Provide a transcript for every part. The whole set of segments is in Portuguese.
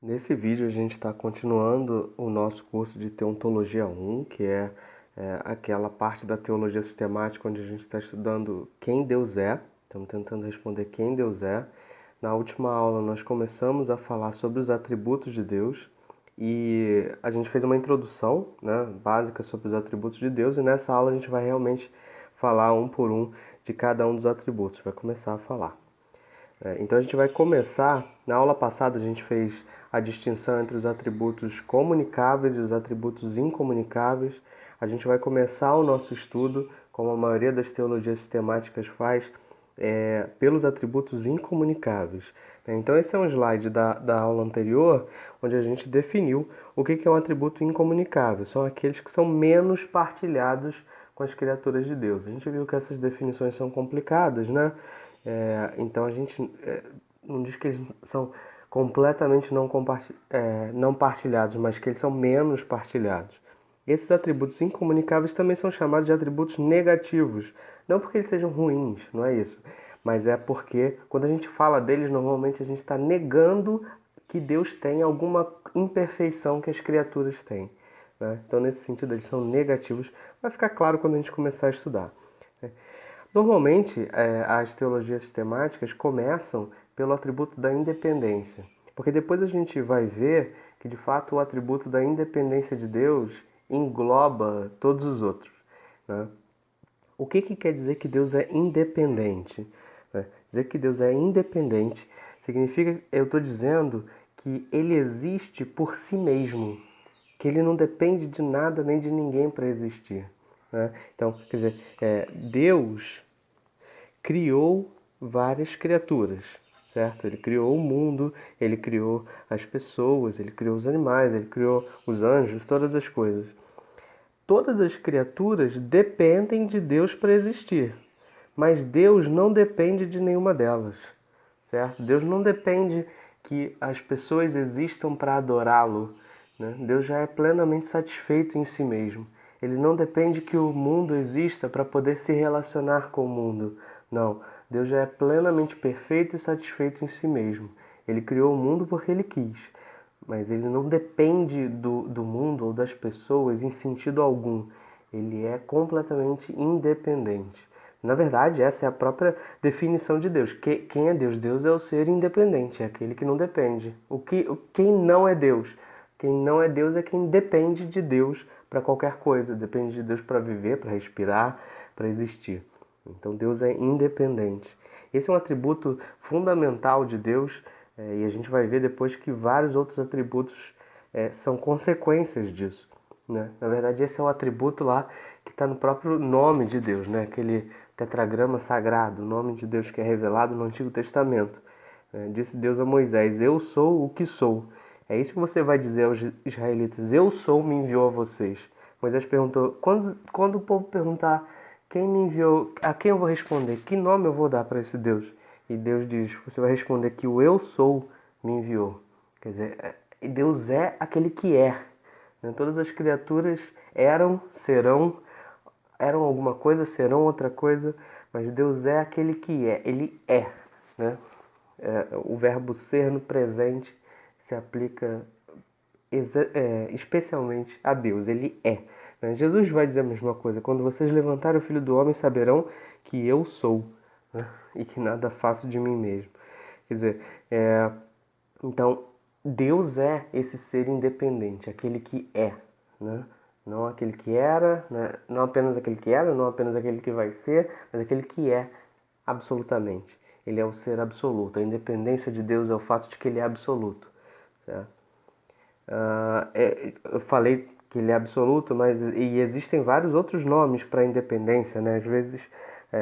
Nesse vídeo a gente está continuando o nosso curso de Teontologia 1, que é aquela parte da teologia sistemática onde a gente está estudando quem Deus é. Estamos tentando responder quem Deus é. Na última aula nós começamos a falar sobre os atributos de Deus e a gente fez uma introdução, né, básica sobre os atributos de Deus, e nessa aula a gente vai realmente falar um por um de cada um dos atributos, vai começar a falar. Então a gente vai começar, na aula passada a gente fez a distinção entre os atributos comunicáveis e os atributos incomunicáveis. A gente vai começar o nosso estudo, como a maioria das teologias sistemáticas faz, pelos atributos incomunicáveis. Então esse é um slide da aula anterior, onde a gente definiu o que é um atributo incomunicável. São aqueles que são menos partilhados com as criaturas de Deus. A gente viu que essas definições são complicadas, né? Então a gente não diz que eles são completamente não partilhados, mas que eles são menos partilhados. Esses atributos incomunicáveis também são chamados de atributos negativos. Não porque eles sejam ruins, não é isso. Mas é porque quando a gente fala deles, normalmente a gente está negando que Deus tem alguma imperfeição que as criaturas têm, né? Então nesse sentido eles são negativos. Vai ficar claro quando a gente começar a estudar. Normalmente, as teologias sistemáticas começam pelo atributo da independência, porque depois a gente vai ver que, de fato, o atributo da independência de Deus engloba todos os outros, né? O que quer dizer que Deus é independente? Dizer que Deus é independente significa, eu estou dizendo que Ele existe por si mesmo, que Ele não depende de nada nem de ninguém para existir, né? Então, quer dizer, Deus criou várias criaturas, certo? Ele criou o mundo, ele criou as pessoas, ele criou os animais, ele criou os anjos, todas as coisas. Todas as criaturas dependem de Deus para existir, mas Deus não depende de nenhuma delas, certo? Deus não depende que as pessoas existam para adorá-lo, né? Deus já é plenamente satisfeito em si mesmo. Ele não depende que o mundo exista para poder se relacionar com o mundo. Não, Deus já é plenamente perfeito e satisfeito em si mesmo. Ele criou o mundo porque ele quis, mas ele não depende do mundo ou das pessoas em sentido algum. Ele é completamente independente. Na verdade, essa é a própria definição de Deus. Quem é Deus? Deus é o ser independente, é aquele que não depende. Quem não é Deus? Quem não é Deus é quem depende de Deus para qualquer coisa. Depende de Deus para viver, para respirar, para existir. Então Deus é independente. Esse é um atributo fundamental de Deus, e a gente vai ver depois que vários outros atributos são consequências disso, né? Na verdade, esse é o atributo lá que está no próprio nome de Deus, né? Aquele tetragrama sagrado, o nome de Deus que é revelado no Antigo Testamento. Disse Deus a Moisés: Eu sou o que sou. É isso que você vai dizer aos israelitas: Eu sou, me enviou a vocês. Moisés perguntou: quando o povo perguntar quem me enviou, a quem eu vou responder? Que nome eu vou dar para esse Deus? E Deus diz: Você vai responder que o Eu sou me enviou. Quer dizer, Deus é aquele que é. Todas as criaturas eram alguma coisa, serão outra coisa, mas Deus é aquele que é. Ele é, né? O verbo ser no presente se aplica especialmente a Deus. Ele é, né? Jesus vai dizer a mesma coisa. Quando vocês levantarem o Filho do Homem, saberão que eu sou, né? E que nada faço de mim mesmo. Quer dizer, então Deus é esse ser independente, aquele que é, né? Não aquele que era, né? Não apenas aquele que era, não apenas aquele que vai ser, mas aquele que é absolutamente. Ele é o ser absoluto. A independência de Deus é o fato de que ele é absoluto, certo? Eu falei que ele é absoluto, mas e existem vários outros nomes para a independência, né? Às vezes,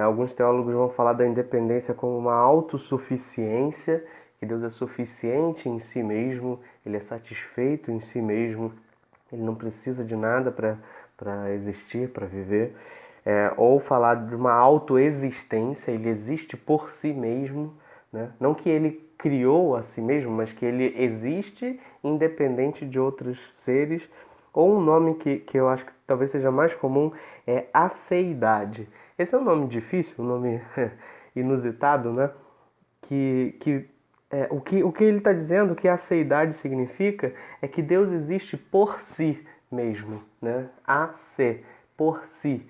alguns teólogos vão falar da independência como uma autossuficiência, que Deus é suficiente em si mesmo, ele é satisfeito em si mesmo, ele não precisa de nada para existir, para viver. Ou falar de uma autoexistência, ele existe por si mesmo, né? Não que ele criou a si mesmo, mas que ele existe independente de outros seres. Ou um nome que eu acho que talvez seja mais comum é aceidade. Esse é um nome difícil, um nome inusitado, né? Que O que ele está dizendo, o que a seidade significa, é que Deus existe por si mesmo, né? A ser, por si.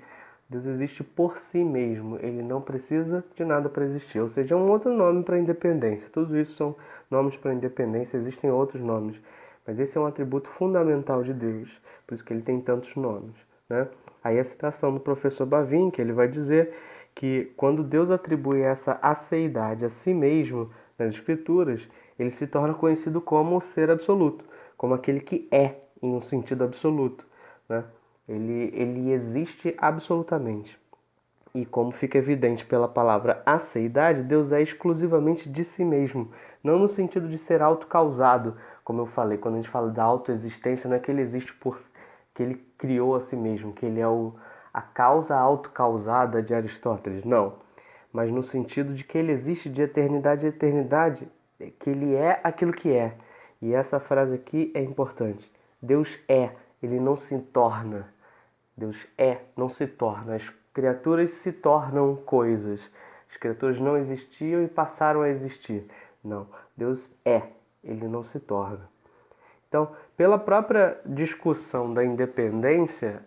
Deus existe por si mesmo, ele não precisa de nada para existir. Ou seja, é um outro nome para independência. Tudo isso são nomes para independência, existem outros nomes. Mas esse é um atributo fundamental de Deus, por isso que ele tem tantos nomes, né? Aí a citação do professor Bavinck, que ele vai dizer que quando Deus atribui essa aceidade a si mesmo nas Escrituras, ele se torna conhecido como o ser absoluto, como aquele que é em um sentido absoluto, né? Ele existe absolutamente. E como fica evidente pela palavra aceidade, Deus é exclusivamente de si mesmo, não no sentido de ser autocausado, como eu falei, quando a gente fala da autoexistência, não é que ele existe que ele criou a si mesmo, que ele é a causa autocausada de Aristóteles, não. Mas no sentido de que ele existe de eternidade a eternidade, que ele é aquilo que é. E essa frase aqui é importante. Deus é, ele não se torna. Deus é, não se torna. As criaturas se tornam coisas. As criaturas não existiam e passaram a existir. Não, Deus é, ele não se torna. Então, pela própria discussão da independência,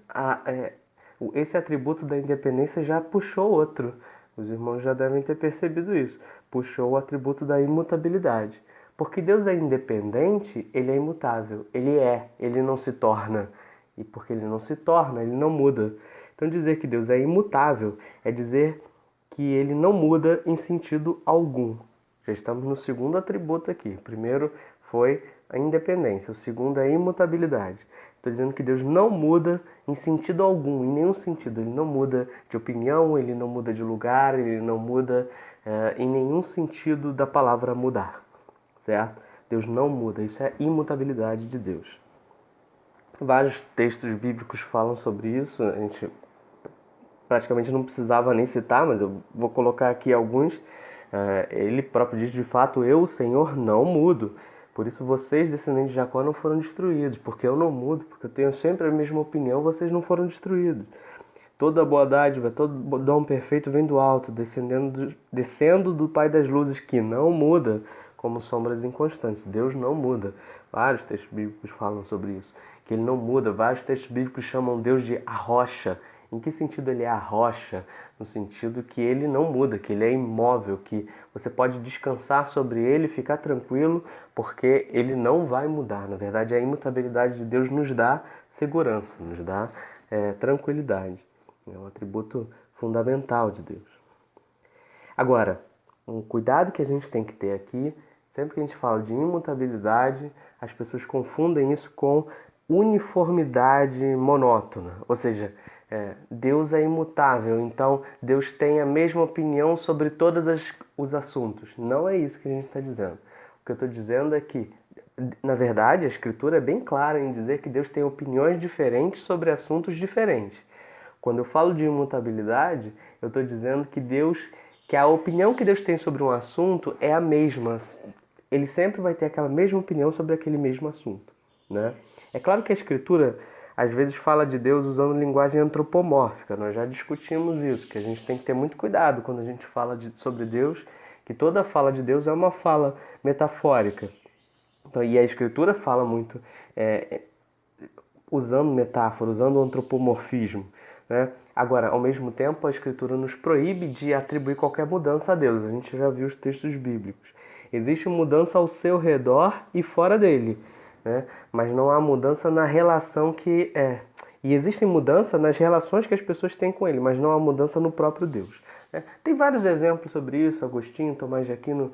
esse atributo da independência já puxou outro. Os irmãos já devem ter percebido isso. Puxou o atributo da imutabilidade. Porque Deus é independente, ele é imutável. Ele não se torna. E porque ele não se torna, ele não muda. Então dizer que Deus é imutável é dizer que ele não muda em sentido algum. Já estamos no segundo atributo aqui. O primeiro foi a independência, o segundo é a imutabilidade. Estou dizendo que Deus não muda em sentido algum, em nenhum sentido. Ele não muda de opinião, ele não muda de lugar, ele não muda em nenhum sentido da palavra mudar, certo? Deus não muda, isso é imutabilidade de Deus. Vários textos bíblicos falam sobre isso, a gente praticamente não precisava nem citar, mas eu vou colocar aqui alguns. Ele próprio diz, de fato, eu, o Senhor, não mudo. Por isso vocês, descendentes de Jacó, não foram destruídos, porque eu não mudo, porque eu tenho sempre a mesma opinião, vocês não foram destruídos. Toda boa dádiva, todo dom perfeito vem do alto, descendo do Pai das luzes, que não muda, como sombras inconstantes. Deus não muda. Vários textos bíblicos falam sobre isso, que ele não muda. Vários textos bíblicos chamam Deus de a rocha. Em que sentido ele é a rocha? No sentido que ele não muda, que ele é imóvel, que você pode descansar sobre ele, ficar tranquilo, porque ele não vai mudar. Na verdade, a imutabilidade de Deus nos dá segurança, nos dá tranquilidade. É um atributo fundamental de Deus. Agora, um cuidado que a gente tem que ter aqui, sempre que a gente fala de imutabilidade, as pessoas confundem isso com uniformidade monótona. Ou seja, Deus é imutável, então Deus tem a mesma opinião sobre todos os assuntos. Não é isso que a gente está dizendo. O que eu estou dizendo é que, na verdade, a Escritura é bem clara em dizer que Deus tem opiniões diferentes sobre assuntos diferentes. Quando eu falo de imutabilidade, eu estou dizendo que a opinião que Deus tem sobre um assunto é a mesma. Ele sempre vai ter aquela mesma opinião sobre aquele mesmo assunto, né? É claro que a Escritura às vezes fala de Deus usando linguagem antropomórfica. Nós já discutimos isso, que a gente tem que ter muito cuidado quando a gente fala sobre Deus, que toda fala de Deus é uma fala metafórica. Então, e a Escritura fala muito usando metáfora, usando antropomorfismo, né? Agora, ao mesmo tempo, a Escritura nos proíbe de atribuir qualquer mudança a Deus. A gente já viu os textos bíblicos. Existe mudança ao seu redor e fora dele, né? Mas não há mudança na relação que é. E existem mudanças nas relações que as pessoas têm com ele, mas não há mudança no próprio Deus, né? Tem vários exemplos sobre isso. Agostinho, Tomás de Aquino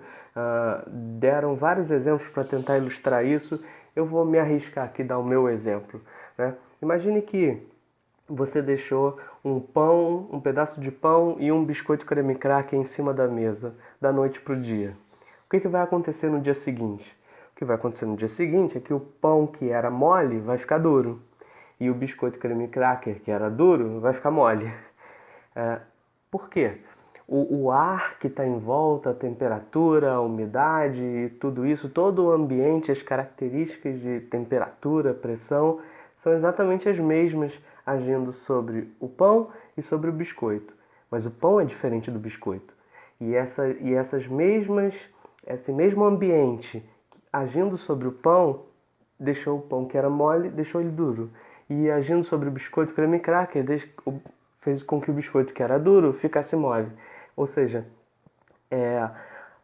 deram vários exemplos para tentar ilustrar isso. Eu vou me arriscar aqui a dar o meu exemplo, né? Imagine que você deixou um pão, um pedaço de pão e um biscoito creme cracker em cima da mesa, da noite para o dia. O que vai acontecer no dia seguinte? O que vai acontecer no dia seguinte é que o pão que era mole vai ficar duro. E o biscoito creme cracker, que era duro, vai ficar mole. Por quê? O ar que está em volta, a temperatura, a umidade, tudo isso, todo o ambiente, as características de temperatura, pressão, são exatamente as mesmas agindo sobre o pão e sobre o biscoito. Mas o pão é diferente do biscoito. E essas mesmas Esse mesmo ambiente agindo sobre o pão, deixou o pão que era mole, deixou ele duro. E agindo sobre o biscoito creme cracker, fez com que o biscoito que era duro ficasse mole. Ou seja,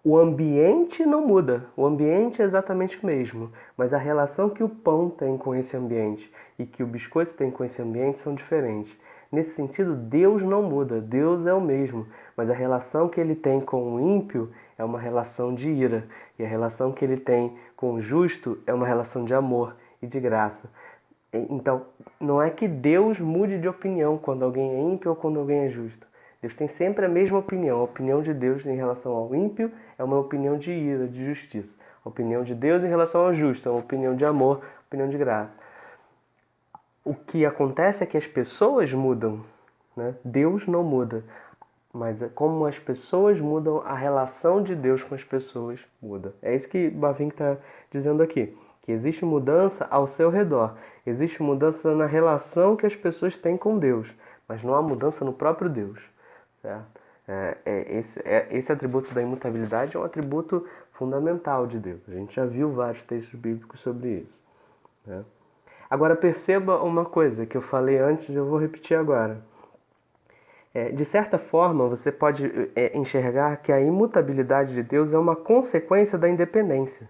o ambiente não muda, o ambiente é exatamente o mesmo, mas a relação que o pão tem com esse ambiente e que o biscoito tem com esse ambiente são diferentes. Nesse sentido, Deus não muda, Deus é o mesmo, mas a relação que ele tem com o ímpio é uma relação de ira, e a relação que ele tem com o justo é uma relação de amor e de graça. Então, não é que Deus mude de opinião quando alguém é ímpio ou quando alguém é justo. Deus tem sempre a mesma opinião. A opinião de Deus em relação ao ímpio é uma opinião de ira, de justiça. A opinião de Deus em relação ao justo é uma opinião de amor, opinião de graça. O que acontece é que as pessoas mudam, né? Deus não muda, mas como as pessoas mudam, a relação de Deus com as pessoas muda. É isso que Bavinck está dizendo aqui, que existe mudança ao seu redor, existe mudança na relação que as pessoas têm com Deus, mas não há mudança no próprio Deus, certo? Esse atributo da imutabilidade é um atributo fundamental de Deus. A gente já viu vários textos bíblicos sobre isso, né? Agora perceba uma coisa que eu falei antes e eu vou repetir agora. De certa forma, você pode enxergar que a imutabilidade de Deus é uma consequência da independência.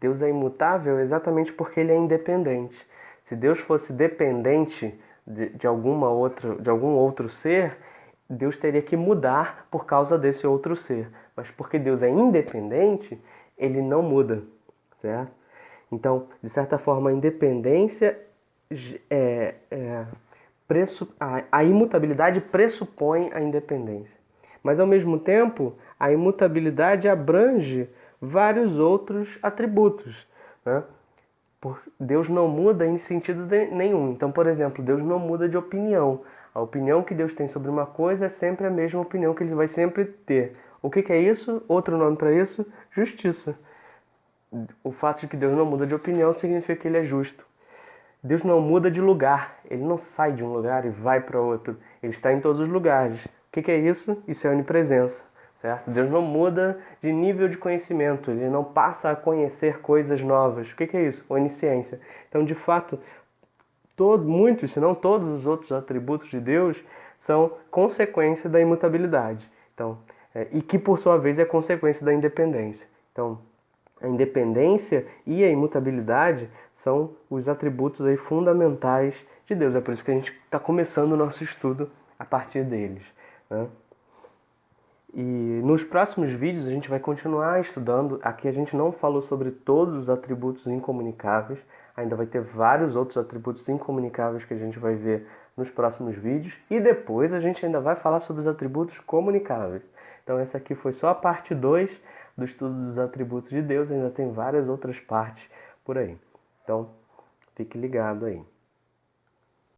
Deus é imutável exatamente porque ele é independente. Se Deus fosse dependente de algum outro ser, Deus teria que mudar por causa desse outro ser. Mas porque Deus é independente, ele não muda, certo? Então, de certa forma, a independência a imutabilidade pressupõe a independência. Mas, ao mesmo tempo, a imutabilidade abrange vários outros atributos, né? Deus não muda em sentido nenhum. Então, por exemplo, Deus não muda de opinião. A opinião que Deus tem sobre uma coisa é sempre a mesma opinião que ele vai sempre ter. O que é isso? Outro nome para isso? Justiça. O fato de que Deus não muda de opinião significa que ele é justo. Deus não muda de lugar, ele não sai de um lugar e vai para outro, ele está em todos os lugares. O que é isso? Isso é onipresença, certo? Deus não muda de nível de conhecimento, ele não passa a conhecer coisas novas. O que é isso? Onisciência. Então, de fato, muitos, se não todos os outros atributos de Deus são consequência da imutabilidade. Então, e que, por sua vez, é consequência da independência. Então, a independência e a imutabilidade são os atributos aí fundamentais de Deus. É por isso que a gente está começando o nosso estudo a partir deles, né? E nos próximos vídeos a gente vai continuar estudando. Aqui a gente não falou sobre todos os atributos incomunicáveis. Ainda vai ter vários outros atributos incomunicáveis que a gente vai ver nos próximos vídeos. E depois a gente ainda vai falar sobre os atributos comunicáveis. Então essa aqui foi só a parte 2 do estudo dos atributos de Deus. Ainda tem várias outras partes por aí. Então fique ligado aí.